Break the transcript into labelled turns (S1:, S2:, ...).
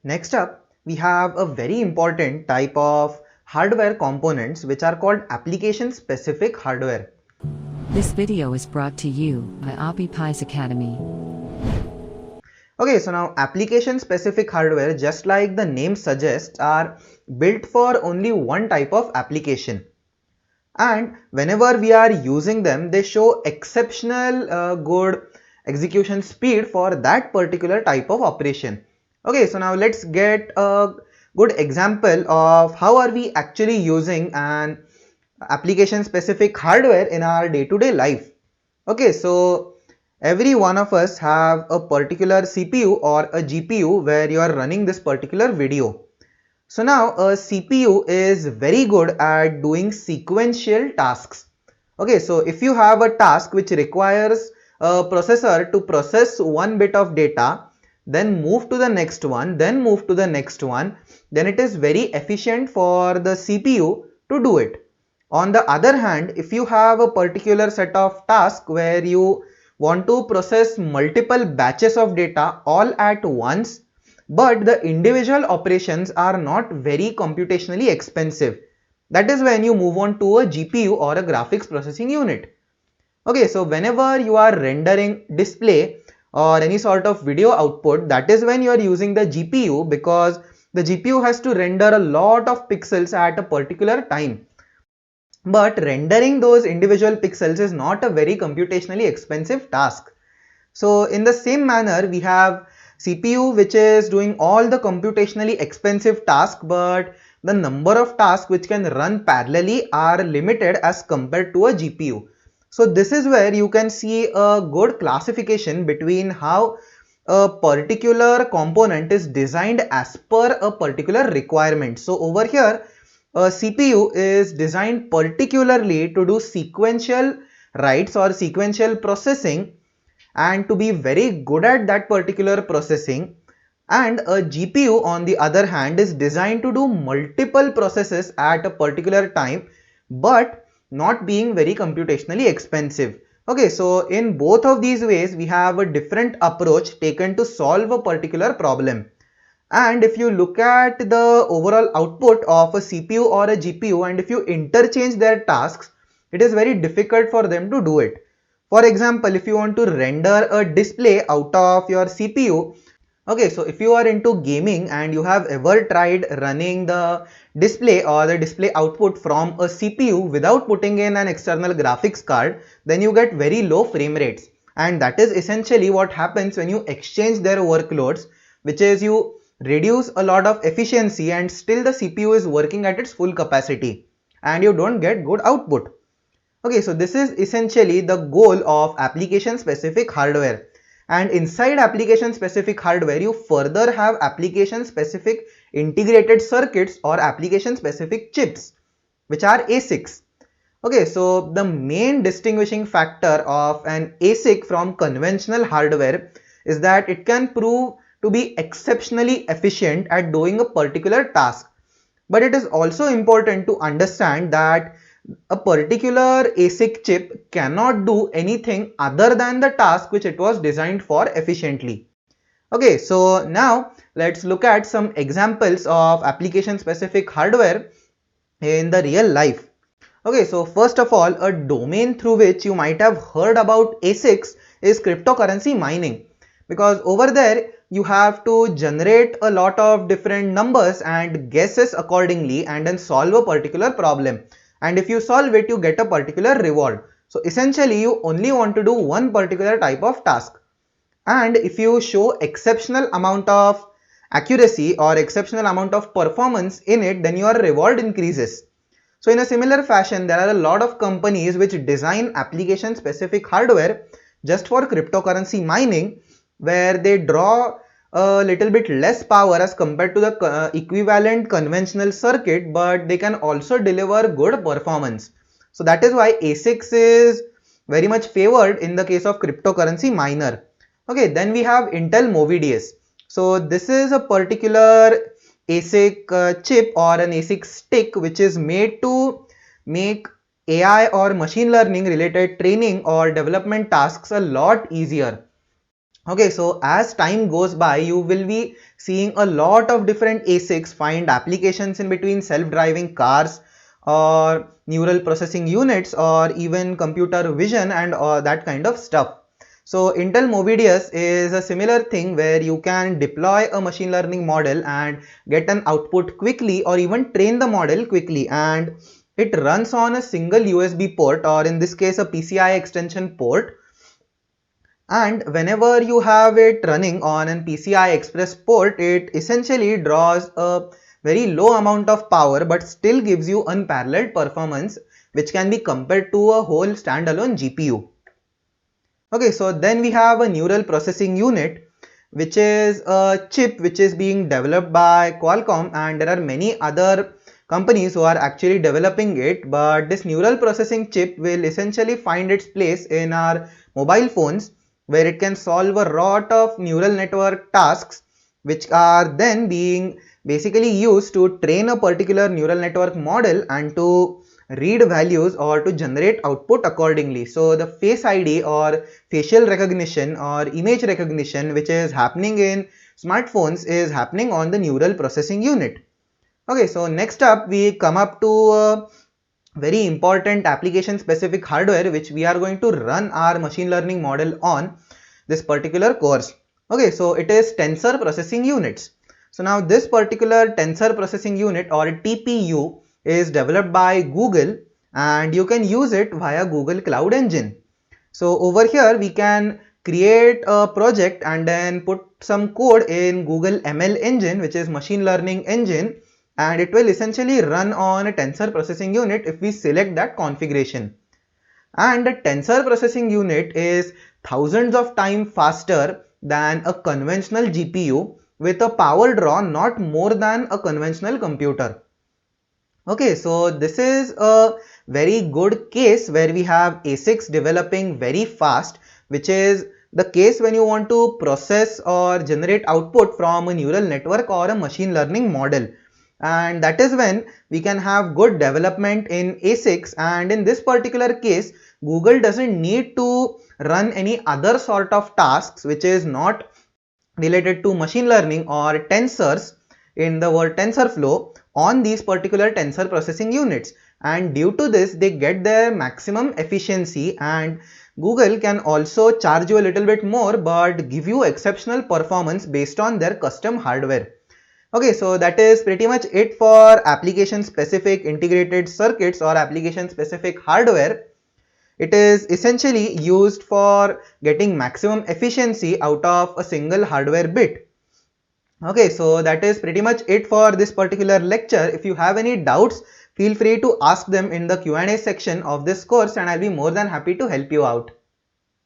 S1: Next up, we have a very important type of hardware components which are called application specific hardware.
S2: This video is brought to you by OppiPies Academy.
S1: Okay, so now application specific hardware, just like the name suggests, are built for only one type of application. And whenever we are using them, they show exceptional good execution speed for that particular type of operation. Okay, so now let's get a good example of how are we actually using an application specific hardware in our day-to-day life. Okay, so every one of us have a particular CPU or a GPU where you are running this particular video. So now a CPU is very good at doing sequential tasks. Okay, so if you have a task which requires a processor to process one bit of data, then move to the next one, then move to the next one, then it is very efficient for the CPU to do it. On the other hand, if you have a particular set of tasks where you want to process multiple batches of data all at once, but the individual operations are not very computationally expensive, that is when you move on to a GPU or a graphics processing unit. Okay, so whenever you are rendering display or any sort of video output, that is when you are using the GPU, because the GPU has to render a lot of pixels at a particular time. But rendering those individual pixels is not a very computationally expensive task. So in the same manner, we have CPU which is doing all the computationally expensive tasks, but the number of tasks which can run parallelly are limited as compared to a GPU. So this is where you can see a good classification between how a particular component is designed as per a particular requirement. So over here, a CPU is designed particularly to do sequential writes or sequential processing and to be very good at that particular processing, and a GPU on the other hand is designed to do multiple processes at a particular time but not being very computationally expensive. Okay, so in both of these ways we have a different approach taken to solve a particular problem. And if you look at the overall output of a CPU or a GPU and if you interchange their tasks, it is very difficult for them to do it. For example, if you want to render a display out of your CPU, okay, so if you are into gaming and you have ever tried running the display or the display output from a CPU without putting in an external graphics card, then you get very low frame rates. And that is essentially what happens when you exchange their workloads, which is you reduce a lot of efficiency and still the CPU is working at its full capacity and you don't get good output. Okay, so this is essentially the goal of application specific hardware. And inside application specific hardware, you further have application specific integrated circuits or application specific chips, which are ASICs. Okay, so the main distinguishing factor of an ASIC from conventional hardware is that it can prove to be exceptionally efficient at doing a particular task. But it is also important to understand that a particular ASIC chip cannot do anything other than the task which it was designed for efficiently. Okay, so now let's look at some examples of application specific hardware in the real life. Okay, so first of all, a domain through which you might have heard about ASICs is cryptocurrency mining, because over there you have to generate a lot of different numbers and guesses accordingly and then solve a particular problem. And if you solve it, you get a particular reward. So essentially you only want to do one particular type of task. And if you show exceptional amount of accuracy or exceptional amount of performance in it, then your reward increases. So in a similar fashion, there are a lot of companies which design application specific hardware just for cryptocurrency mining, where they draw a little bit less power as compared to the equivalent conventional circuit, but they can also deliver good performance. So that is why ASICs is very much favored in the case of cryptocurrency miner. Okay, then we have Intel Movidius. So this is a particular ASIC chip or an ASIC stick which is made to make AI or machine learning related training or development tasks a lot easier. Okay, so as time goes by, you will be seeing a lot of different ASICs find applications in between self-driving cars or neural processing units or even computer vision and that kind of stuff. So Intel Movidius is a similar thing where you can deploy a machine learning model and get an output quickly or even train the model quickly, and it runs on a single USB port, or in this case a PCI extension port. And whenever you have it running on an PCI Express port, it essentially draws a very low amount of power but still gives you unparalleled performance, which can be compared to a whole standalone GPU. Okay, so then we have a neural processing unit, which is a chip which is being developed by Qualcomm, and there are many other companies who are actually developing it, but this neural processing chip will essentially find its place in our mobile phones, where it can solve a lot of neural network tasks, which are then being basically used to train a particular neural network model and to read values or to generate output accordingly. So the Face ID or facial recognition or image recognition which is happening in smartphones is happening on the neural processing unit. Okay, so next up we come up to a very important application specific hardware which we are going to run our machine learning model on this particular course. Okay, so it is tensor processing units. So now this particular tensor processing unit or TPU is developed by Google, and you can use it via Google Cloud Engine. So over here we can create a project and then put some code in Google ML engine, which is machine learning engine, and it will essentially run on a tensor processing unit if we select that configuration. And the tensor processing unit is thousands of times faster than a conventional GPU with a power draw not more than a conventional computer. Okay, so this is a very good case where we have ASICs developing very fast, which is the case when you want to process or generate output from a neural network or a machine learning model. And that is when we can have good development in ASICs, and in this particular case Google doesn't need to run any other sort of tasks which is not related to machine learning or tensors in the word TensorFlow on these particular tensor processing units, and due to this they get their maximum efficiency, and Google can also charge you a little bit more but give you exceptional performance based on their custom hardware. Okay, so that is pretty much it for application specific integrated circuits or application specific hardware. It is essentially used for getting maximum efficiency out of a single hardware bit. Okay, so that is pretty much it for this particular lecture. If you have any doubts, feel free to ask them in the Q&A section of this course and I'll be more than happy to help you out.